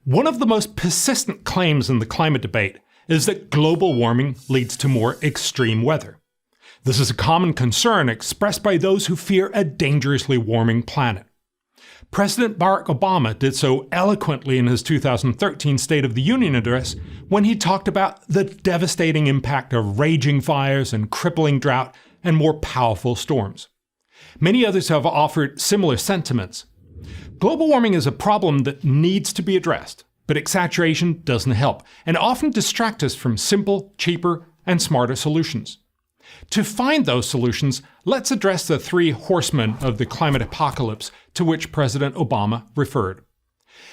One of the most persistent claims in the climate debate is that global warming leads to more extreme weather. This is a common concern expressed by those who fear a dangerously warming planet. President Barack Obama did so eloquently in his 2013 State of the Union address when he talked about the devastating impact of raging fires and crippling drought and more powerful storms. Many others have offered similar sentiments. Global warming is a problem that needs to be addressed, but exaggeration doesn't help and often distracts us from simple, cheaper, and smarter solutions. To find those solutions, let's address the three horsemen of the climate apocalypse to which President Obama referred.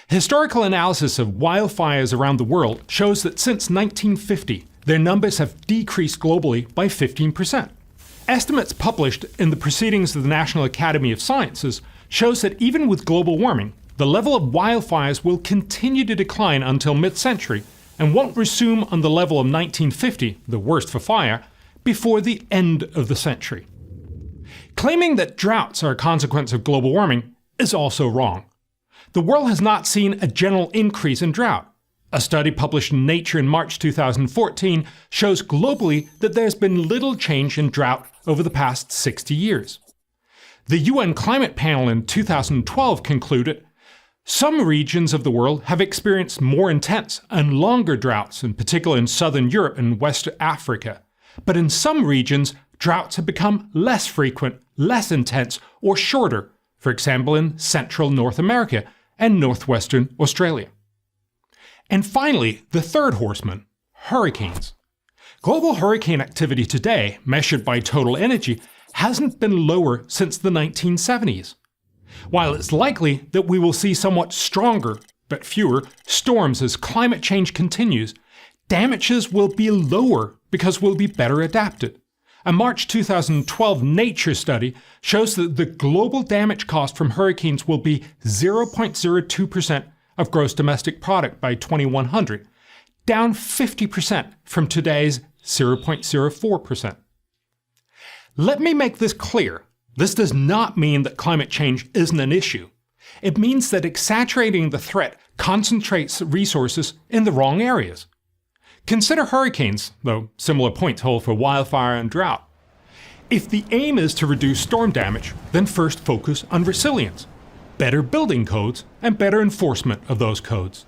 Historical analysis of wildfires around the world shows that since 1950, their numbers have decreased globally by 15%. Estimates published in the Proceedings of the National Academy of Sciences shows that even with global warming, the level of wildfires will continue to decline until mid-century and won't resume on the level of 1950, the worst for fire, before the end of the century. Claiming that droughts are a consequence of global warming is also wrong. The world has not seen a general increase in drought. A study published in Nature in March 2014 shows globally that there's been little change in drought over the past 60 years. The UN Climate Panel in 2012 concluded, some regions of the world have experienced more intense and longer droughts, in particular in southern Europe and West Africa. But in some regions, droughts have become less frequent, less intense, or shorter, for example in central North America and northwestern Australia. And finally, the third horseman, hurricanes. Global hurricane activity today, measured by total energy, hasn't been lower since the 1970s. While it's likely that we will see somewhat stronger, but fewer, storms as climate change continues, damages will be lower because we'll be better adapted. A March 2012 Nature study shows that the global damage cost from hurricanes will be 0.02% of gross domestic product by 2100, down 50% from today's 0.04%. Let me make this clear. This does not mean that climate change isn't an issue. It means that exaggerating the threat concentrates resources in the wrong areas. Consider hurricanes, though similar points hold for wildfire and drought. If the aim is to reduce storm damage, then first focus on resilience, better building codes, and better enforcement of those codes.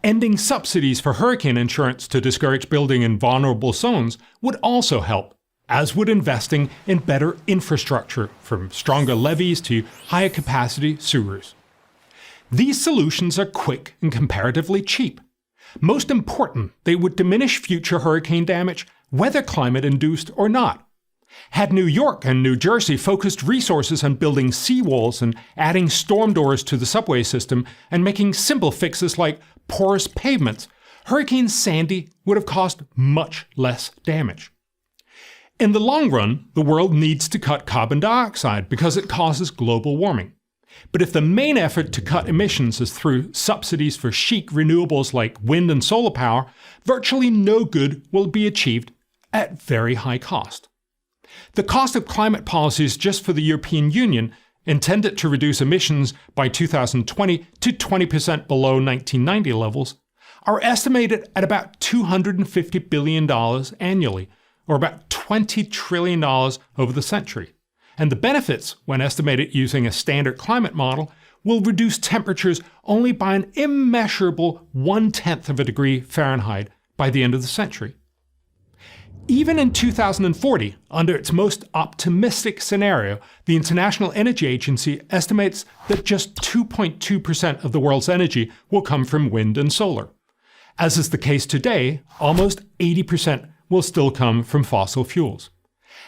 Ending subsidies for hurricane insurance to discourage building in vulnerable zones would also help, as would investing in better infrastructure, from stronger levees to higher capacity sewers. These solutions are quick and comparatively cheap. Most important, they would diminish future hurricane damage, whether climate-induced or not. Had New York and New Jersey focused resources on building seawalls and adding storm doors to the subway system and making simple fixes like porous pavements, Hurricane Sandy would have caused much less damage. In the long run, the world needs to cut carbon dioxide because it causes global warming. But if the main effort to cut emissions is through subsidies for chic renewables like wind and solar power, virtually no good will be achieved at very high cost. The cost of climate policies just for the European Union, intended to reduce emissions by 2020 to 20% below 1990 levels, are estimated at about $250 billion annually, or about $20 trillion over the century. And the benefits, when estimated using a standard climate model, will reduce temperatures only by an immeasurable 1/10 of a degree Fahrenheit by the end of the century. Even in 2040, under its most optimistic scenario, the International Energy Agency estimates that just 2.2% of the world's energy will come from wind and solar. As is the case today, almost 80% will still come from fossil fuels.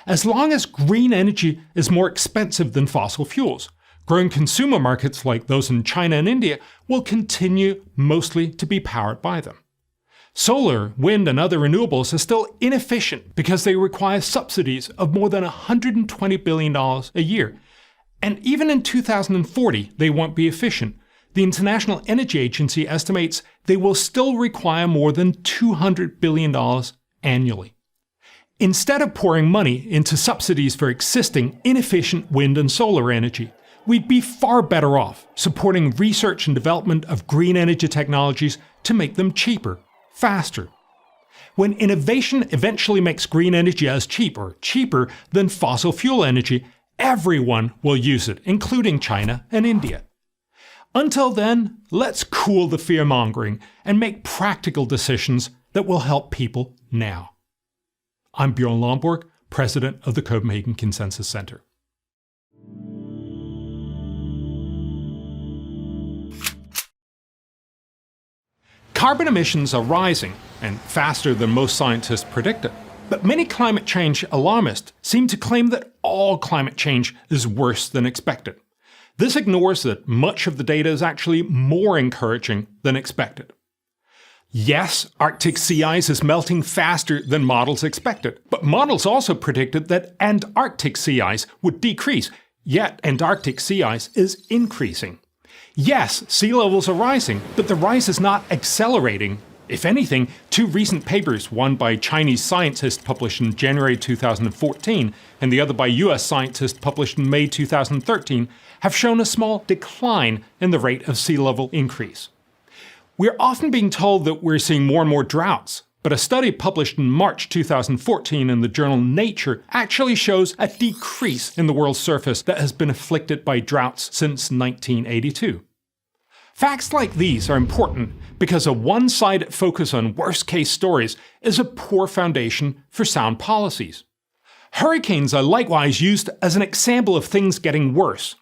As long as green energy is more expensive than fossil fuels, growing consumer markets like those in China and India will continue mostly to be powered by them. Solar, wind, and other renewables are still inefficient because they require subsidies of more than $120 billion a year. And even in 2040, they won't be efficient. The International Energy Agency estimates they will still require more than $200 billion annually. Instead of pouring money into subsidies for existing inefficient wind and solar energy, we'd be far better off supporting research and development of green energy technologies to make them cheaper, faster. When innovation eventually makes green energy as cheap or cheaper than fossil fuel energy, everyone will use it, including China and India. Until then, let's cool the fear-mongering and make practical decisions that will help people now. I'm Bjorn Lomborg, president of the Copenhagen Consensus Center. Carbon emissions are rising, and faster than most scientists predicted. But many climate change alarmists seem to claim that all climate change is worse than expected. This ignores that much of the data is actually more encouraging than expected. Yes, Arctic sea ice is melting faster than models expected, but models also predicted that Antarctic sea ice would decrease, yet Antarctic sea ice is increasing. Yes, sea levels are rising, but the rise is not accelerating. If anything, two recent papers, one by Chinese scientists published in January 2014 and the other by US scientists published in May 2013, have shown a small decline in the rate of sea level increase. We're often being told that we're seeing more and more droughts, but a study published in March 2014 in the journal Nature actually shows a decrease in the world's surface that has been afflicted by droughts since 1982. Facts like these are important because a one-sided focus on worst-case stories is a poor foundation for sound policies. Hurricanes are likewise used as an example of things getting worse.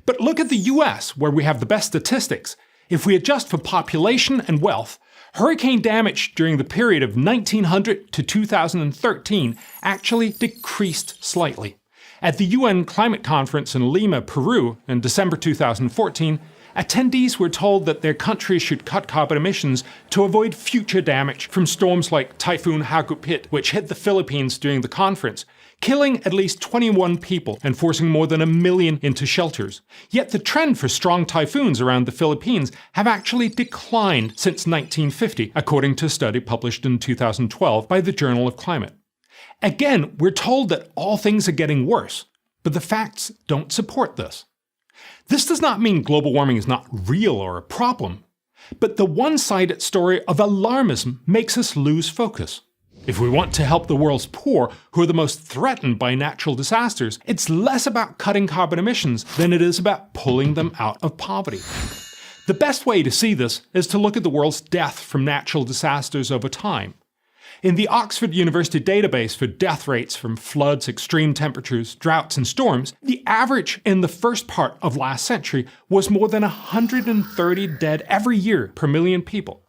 But look at the US, where we have the best statistics. If we adjust for population and wealth, hurricane damage during the period of 1900 to 2013 actually decreased slightly. At the UN Climate Conference in Lima, Peru, in December 2014, attendees were told that their countries should cut carbon emissions to avoid future damage from storms like Typhoon Hagupit, which hit the Philippines during the conference, killing at least 21 people and forcing more than 1 million into shelters. Yet the trend for strong typhoons around the Philippines have actually declined since 1950, according to a study published in 2012 by the Journal of Climate. Again, we're told that all things are getting worse, but the facts don't support this. This does not mean global warming is not real or a problem, but the one-sided story of alarmism makes us lose focus. If we want to help the world's poor, who are the most threatened by natural disasters, it's less about cutting carbon emissions than it is about pulling them out of poverty. The best way to see this is to look at the world's death from natural disasters over time. In the Oxford University database for death rates from floods, extreme temperatures, droughts, and storms, the average in the first part of last century was more than 130 dead every year per million people.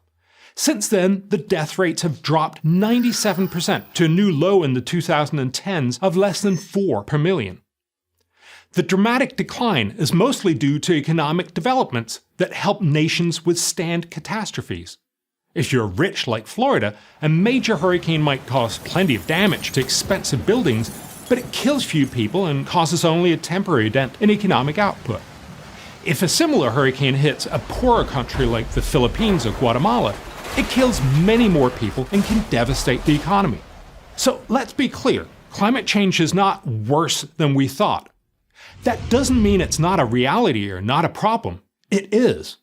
Since then, the death rates have dropped 97% to a new low in the 2010s of less than 4 per million. The dramatic decline is mostly due to economic developments that help nations withstand catastrophes. If you're rich like Florida, a major hurricane might cause plenty of damage to expensive buildings, but it kills few people and causes only a temporary dent in economic output. If a similar hurricane hits a poorer country like the Philippines or Guatemala, it kills many more people and can devastate the economy. So let's be clear, climate change is not worse than we thought. That doesn't mean it's not a reality or not a problem. It is.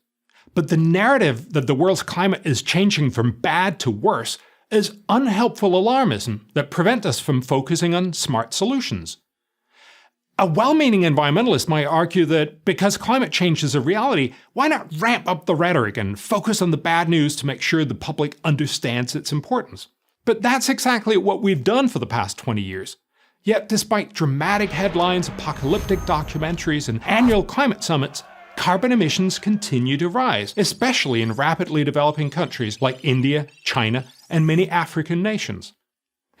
But the narrative that the world's climate is changing from bad to worse is unhelpful alarmism that prevent us from focusing on smart solutions. A well-meaning environmentalist might argue that because climate change is a reality, why not ramp up the rhetoric and focus on the bad news to make sure the public understands its importance? But that's exactly what we've done for the past 20 years. Yet despite dramatic headlines, apocalyptic documentaries, and annual climate summits, carbon emissions continue to rise, especially in rapidly developing countries like India, China, and many African nations.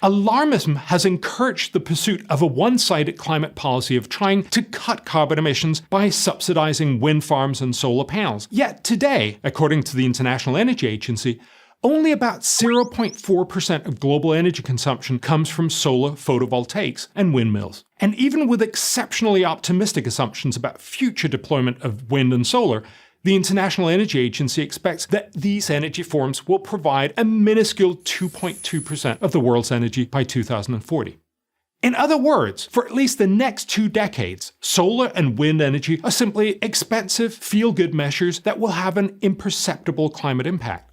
Alarmism has encouraged the pursuit of a one-sided climate policy of trying to cut carbon emissions by subsidizing wind farms and solar panels. Yet today, according to the International Energy Agency, only about 0.4% of global energy consumption comes from solar photovoltaics and windmills. And even with exceptionally optimistic assumptions about future deployment of wind and solar, the International Energy Agency expects that these energy forms will provide a minuscule 2.2% of the world's energy by 2040. In other words, for at least the next 2 decades, solar and wind energy are simply expensive, feel-good measures that will have an imperceptible climate impact.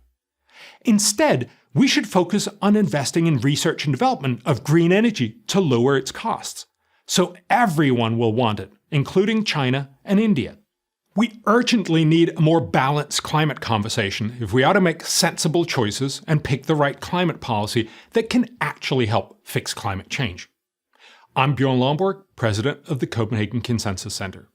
Instead, we should focus on investing in research and development of green energy to lower its costs. So everyone will want it, including China and India. We urgently need a more balanced climate conversation if we ought to make sensible choices and pick the right climate policy that can actually help fix climate change. I'm Bjorn Lomborg, president of the Copenhagen Consensus Center.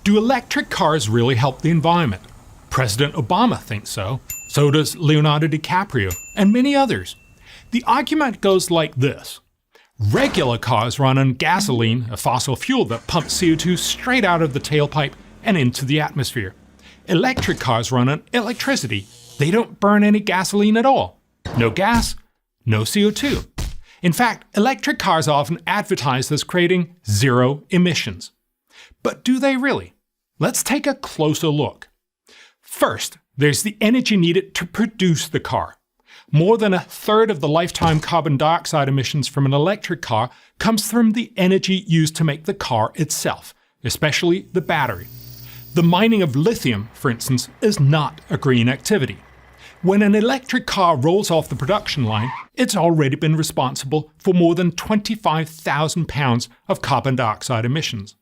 Do electric cars really help the environment? President Obama thinks so. So does Leonardo DiCaprio and many others. The argument goes like this. Regular cars run on gasoline, a fossil fuel that pumps CO2 straight out of the tailpipe and into the atmosphere. Electric cars run on electricity. They don't burn any gasoline at all. No gas, no CO2. In fact, electric cars are often advertised as creating zero emissions. But do they really? Let's take a closer look. First, there's the energy needed to produce the car. More than 1/3 of the lifetime carbon dioxide emissions from an electric car comes from the energy used to make the car itself, especially the battery. The mining of lithium, for instance, is not a green activity. When an electric car rolls off the production line, it's already been responsible for more than 25,000 pounds of carbon dioxide emissions.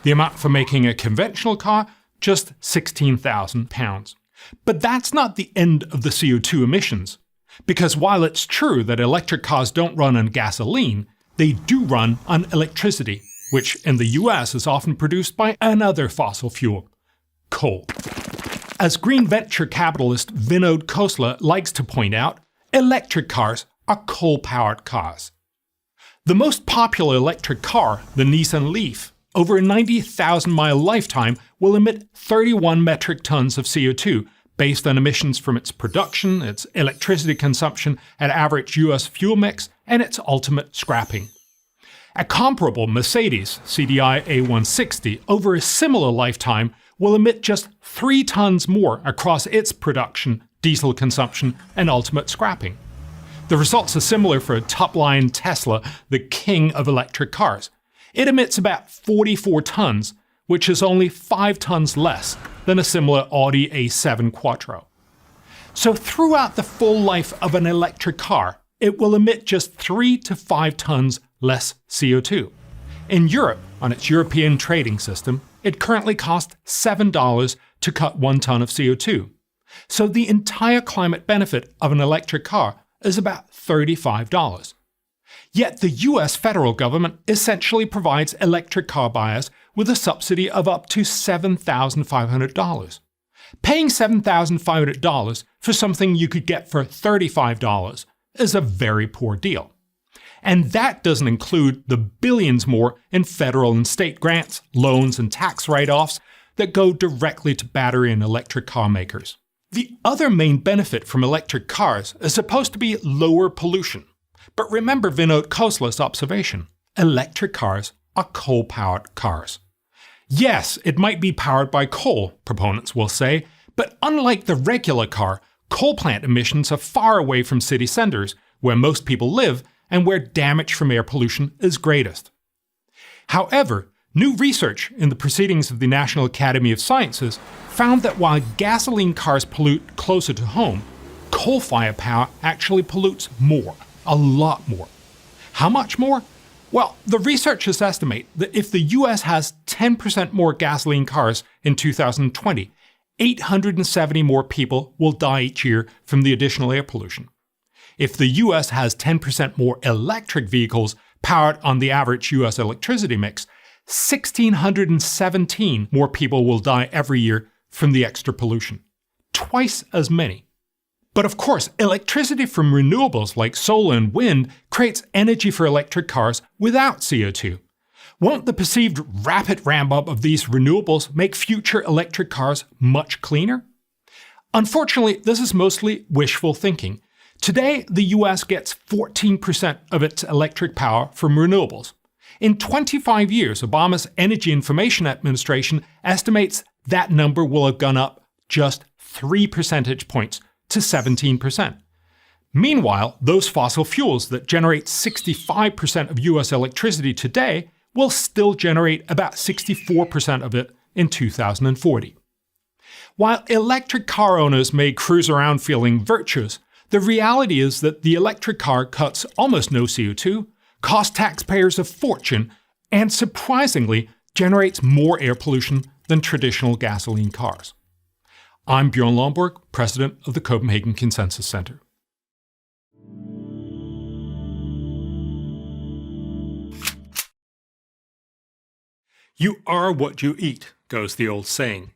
The amount for making a conventional car, just 16,000 pounds. But that's not the end of the CO2 emissions. Because while it's true that electric cars don't run on gasoline, they do run on electricity, which in the US is often produced by another fossil fuel, coal. As green venture capitalist Vinod Khosla likes to point out, electric cars are coal-powered cars. The most popular electric car, the Nissan Leaf, over a 90,000-mile lifetime will emit 31 metric tons of CO2 based on emissions from its production, its electricity consumption at average US fuel mix, and its ultimate scrapping. A comparable Mercedes CDI A160 over a similar lifetime will emit just 3 tons more across its production, diesel consumption, and ultimate scrapping. The results are similar for a top-line Tesla, the king of electric cars. It emits about 44 tons, which is only 5 tons less than a similar Audi A7 Quattro. So throughout the full life of an electric car, it will emit just 3 to 5 tons less CO2. In Europe, on its European trading system, it currently costs $7 to cut 1 ton of CO2. So the entire climate benefit of an electric car is about $35. Yet the US federal government essentially provides electric car buyers with a subsidy of up to $7,500. Paying $7,500 for something you could get for $35 is a very poor deal. And that doesn't include the billions more in federal and state grants, loans, and tax write-offs that go directly to battery and electric car makers. The other main benefit from electric cars is supposed to be lower pollution. But remember Vinod Khosla's observation. Electric cars are coal-powered cars. Yes, it might be powered by coal, proponents will say, but unlike the regular car, coal plant emissions are far away from city centers, where most people live and where damage from air pollution is greatest. However, new research in the Proceedings of the National Academy of Sciences found that while gasoline cars pollute closer to home, coal-fired power actually pollutes more. A lot more. How much more? Well, the researchers estimate that if the US has 10% more gasoline cars in 2020, 870 more people will die each year from the additional air pollution. If the US has 10% more electric vehicles powered on the average US electricity mix, 1,617 more people will die every year from the extra pollution. Twice as many. But of course, electricity from renewables like solar and wind creates energy for electric cars without CO2. Won't the perceived rapid ramp-up of these renewables make future electric cars much cleaner? Unfortunately, this is mostly wishful thinking. Today, the US gets 14% of its electric power from renewables. In 25 years, Obama's Energy Information Administration estimates that number will have gone up just 3 percentage points to 17%. Meanwhile, those fossil fuels that generate 65% of US electricity today will still generate about 64% of it in 2040. While electric car owners may cruise around feeling virtuous, the reality is that the electric car cuts almost no CO2, costs taxpayers a fortune, and surprisingly generates more air pollution than traditional gasoline cars. I'm Bjorn Lomborg, president of the Copenhagen Consensus Center. You are what you eat, goes the old saying.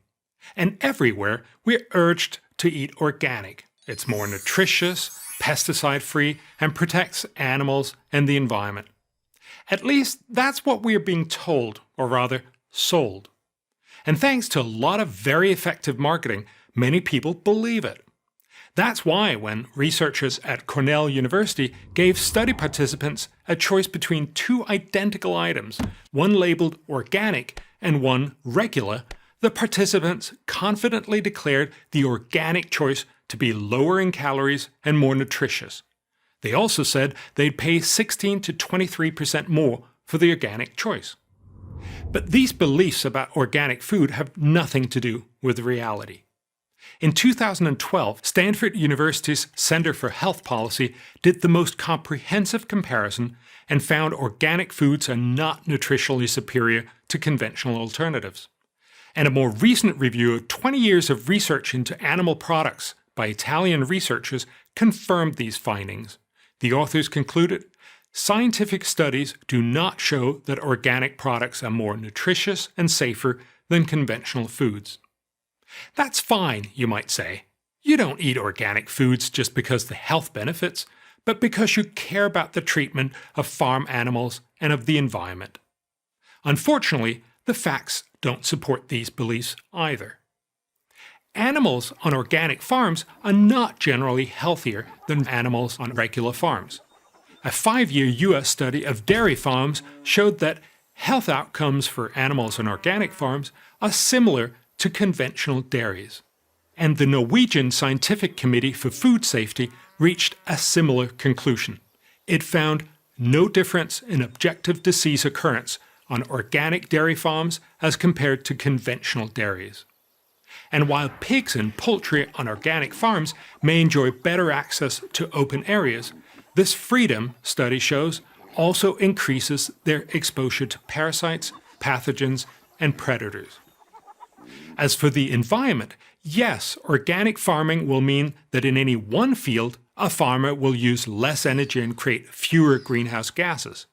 And everywhere we're urged to eat organic. It's more nutritious, pesticide-free, and protects animals and the environment. At least that's what we are being told, or rather, sold. And thanks to a lot of very effective marketing, many people believe it. That's why when researchers at Cornell University gave study participants a choice between two identical items, one labeled organic and one regular, the participants confidently declared the organic choice to be lower in calories and more nutritious. They also said they'd pay 16 to 23% more for the organic choice. But these beliefs about organic food have nothing to do with reality. In 2012, Stanford University's Center for Health Policy did the most comprehensive comparison and found organic foods are not nutritionally superior to conventional alternatives. And a more recent review of 20 years of research into animal products by Italian researchers confirmed these findings. The authors concluded, scientific studies do not show that organic products are more nutritious and safer than conventional foods. That's fine, you might say. You don't eat organic foods just because of the health benefits, but because you care about the treatment of farm animals and of the environment. Unfortunately, the facts don't support these beliefs either. Animals on organic farms are not generally healthier than animals on regular farms. A 5-year US study of dairy farms showed that health outcomes for animals on organic farms are similar to conventional dairies. And the Norwegian Scientific Committee for Food Safety reached a similar conclusion. It found no difference in objective disease occurrence on organic dairy farms as compared to conventional dairies. And while pigs and poultry on organic farms may enjoy better access to open areas, this freedom, study shows, also increases their exposure to parasites, pathogens, and predators. As for the environment, yes, organic farming will mean that in any one field, a farmer will use less energy and create fewer greenhouse gases.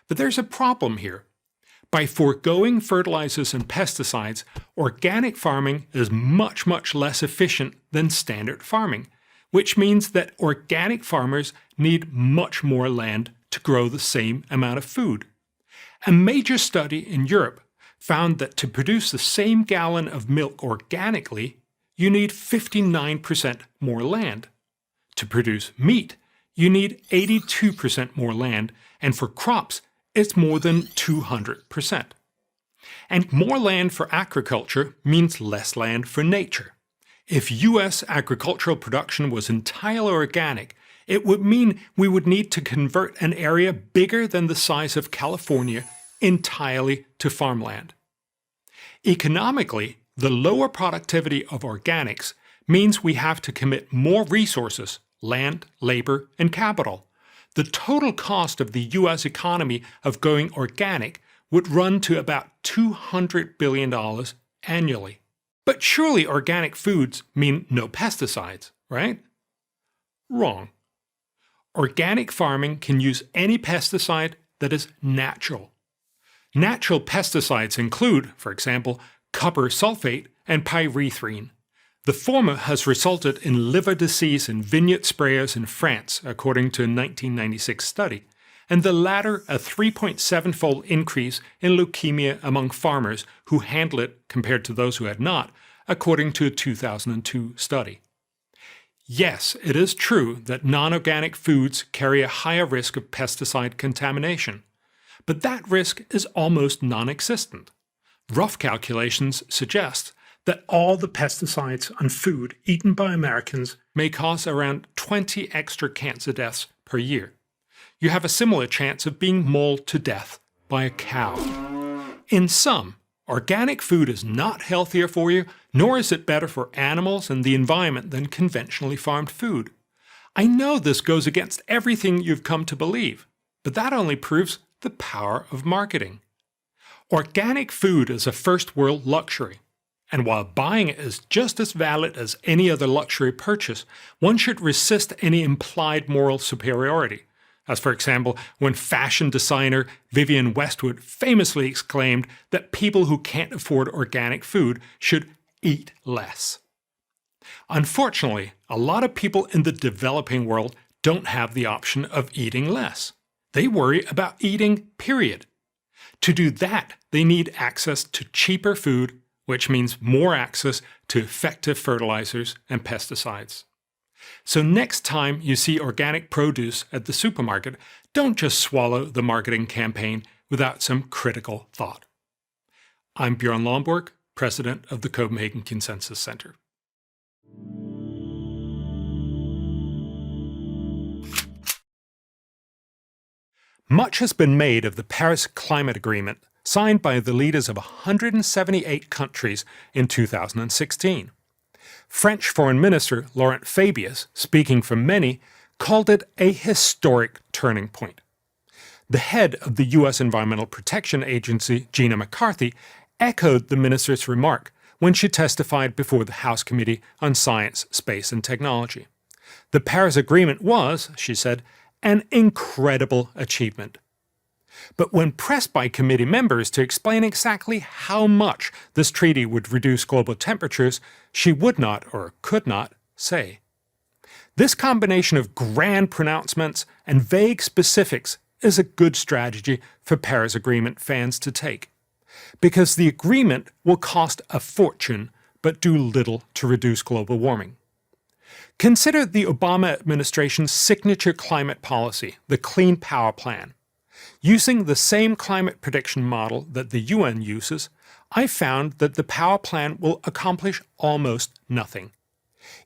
But there's a problem here. By foregoing fertilizers and pesticides, organic farming is much less efficient than standard farming, which means that organic farmers need much more land to grow the same amount of food. A major study in Europe found that to produce the same gallon of milk organically, you need 59% more land. To produce meat, you need 82% more land, and for crops, it's more than 200%. And more land for agriculture means less land for nature. If US agricultural production was entirely organic, it would mean we would need to convert an area bigger than the size of California entirely to farmland. Economically, the lower productivity of organics means we have to commit more resources, land, labor, and capital. The total cost of the US economy of going organic would run to about $200 billion annually. But surely organic foods mean no pesticides, right? Wrong. Organic farming can use any pesticide that is natural. Natural pesticides include, for example, copper sulfate and pyrethrin. The former has resulted in liver disease in vineyard sprayers in France, according to a 1996 study, and the latter a 3.7-fold increase in leukemia among farmers who handle it compared to those who had not, according to a 2002 study. Yes, it is true that non-organic foods carry a higher risk of pesticide contamination, but that risk is almost non-existent. Rough calculations suggest that all the pesticides on food eaten by Americans may cause around 20 extra cancer deaths per year. You have a similar chance of being mauled to death by a cow. In sum, organic food is not healthier for you, nor is it better for animals and the environment than conventionally farmed food. I know this goes against everything you've come to believe, but that only proves the power of marketing. Organic food is a first-world luxury, and while buying it is just as valid as any other luxury purchase, one should resist any implied moral superiority. As for example, when fashion designer Vivienne Westwood famously exclaimed that people who can't afford organic food should eat less. Unfortunately, a lot of people in the developing world don't have the option of eating less. They worry about eating, period. To do that, they need access to cheaper food, which means more access to effective fertilizers and pesticides. So next time you see organic produce at the supermarket, don't just swallow the marketing campaign without some critical thought. I'm Björn Lomborg, president of the Copenhagen Consensus Center. Much has been made of the Paris Climate Agreement signed by the leaders of 178 countries in 2016. French Foreign Minister Laurent Fabius, speaking for many, called it a historic turning point. The head of the U.S. Environmental Protection Agency, Gina McCarthy, echoed the minister's remark when she testified before the House Committee on Science, Space and Technology. The Paris Agreement was, she said, an incredible achievement. But when pressed by committee members to explain exactly how much this treaty would reduce global temperatures, she would not, or could not, say. This combination of grand pronouncements and vague specifics is a good strategy for Paris Agreement fans to take, because the agreement will cost a fortune but do little to reduce global warming. Consider the Obama administration's signature climate policy, the Clean Power Plan. Using the same climate prediction model that the UN uses, I found that the power plan will accomplish almost nothing.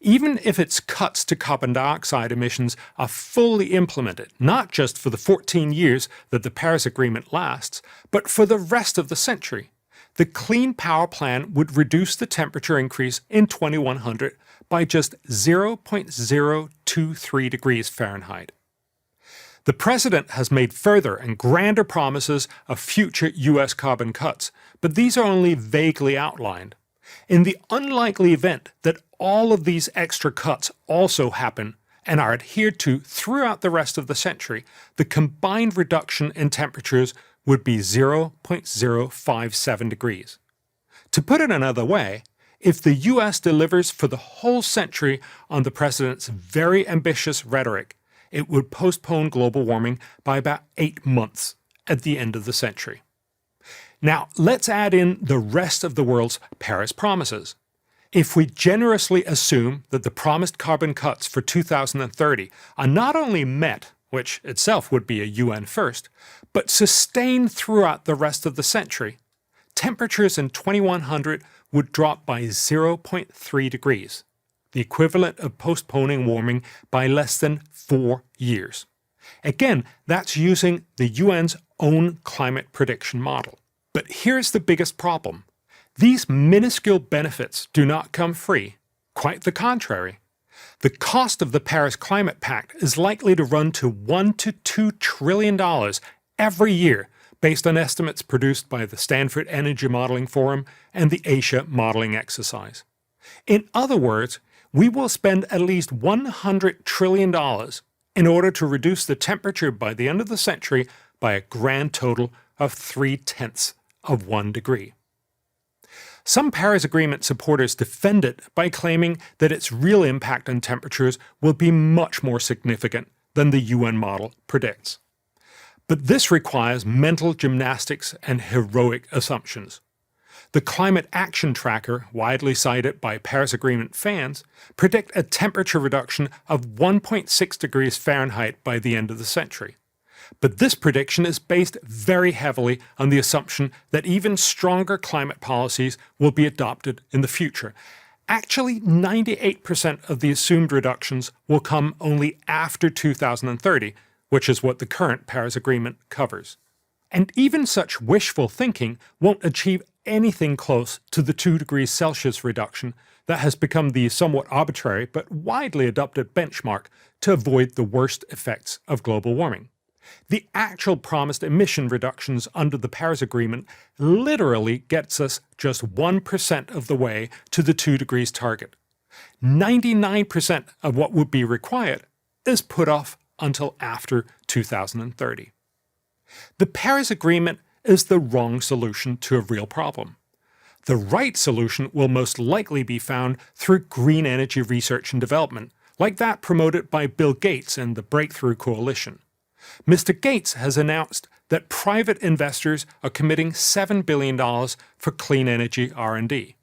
Even if its cuts to carbon dioxide emissions are fully implemented, not just for the 14 years that the Paris Agreement lasts, but for the rest of the century, the Clean Power Plan would reduce the temperature increase in 2100 by just 0.023 degrees Fahrenheit. The president has made further and grander promises of future U.S. carbon cuts, but these are only vaguely outlined. In the unlikely event that all of these extra cuts also happen and are adhered to throughout the rest of the century, the combined reduction in temperatures would be 0.057 degrees. To put it another way, if the U.S. delivers for the whole century on the president's very ambitious rhetoric, it would postpone global warming by about 8 months at the end of the century. Now, let's add in the rest of the world's Paris promises. If we generously assume that the promised carbon cuts for 2030 are not only met, which itself would be a UN first, but sustained throughout the rest of the century, temperatures in 2100 would drop by 0.3 degrees. The equivalent of postponing warming by less than 4 years. Again, that's using the UN's own climate prediction model. But here's the biggest problem. These minuscule benefits do not come free. Quite the contrary. The cost of the Paris Climate Pact is likely to run to $1 to $2 trillion every year, based on estimates produced by the Stanford Energy Modeling Forum and the Asia Modeling Exercise. In other words, we will spend at least $100 trillion in order to reduce the temperature by the end of the century by a grand total of 0.3 degree. Some Paris Agreement supporters defend it by claiming that its real impact on temperatures will be much more significant than the UN model predicts. But this requires mental gymnastics and heroic assumptions. The Climate Action Tracker, widely cited by Paris Agreement fans, predict a temperature reduction of 1.6 degrees Fahrenheit by the end of the century. But this prediction is based very heavily on the assumption that even stronger climate policies will be adopted in the future, Actually, 98% of the assumed reductions will come only after 2030, which is what the current Paris Agreement covers. And even such wishful thinking won't achieve anything close to the 2 degrees Celsius reduction that has become the somewhat arbitrary but widely adopted benchmark to avoid the worst effects of global warming. The actual promised emission reductions under the Paris Agreement literally gets us just 1% of the way to the 2 degrees target. 99% of what would be required is put off until after 2030. The Paris Agreement is the wrong solution to a real problem. The right solution will most likely be found through green energy research and development, like that promoted by Bill Gates and the Breakthrough Coalition. Mr. Gates has announced that private investors are committing $7 billion for clean energy R&D.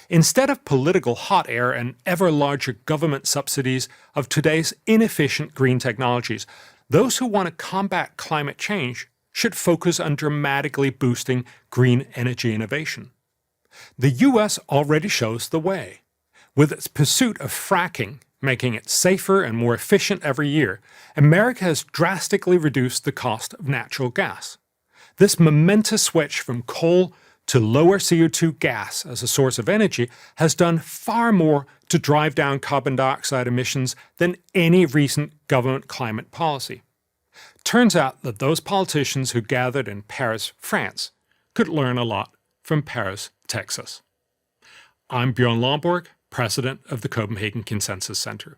Instead of political hot air and ever larger government subsidies of today's inefficient green technologies, those who want to combat climate change should focus on dramatically boosting green energy innovation. The US already shows the way. With its pursuit of fracking, making it safer and more efficient every year, America has drastically reduced the cost of natural gas. This momentous switch from coal to lower CO2 gas as a source of energy has done far more to drive down carbon dioxide emissions than any recent government climate policy. Turns out that those politicians who gathered in Paris, France, could learn a lot from Paris, Texas. I'm Bjorn Lomborg, president of the Copenhagen Consensus Center.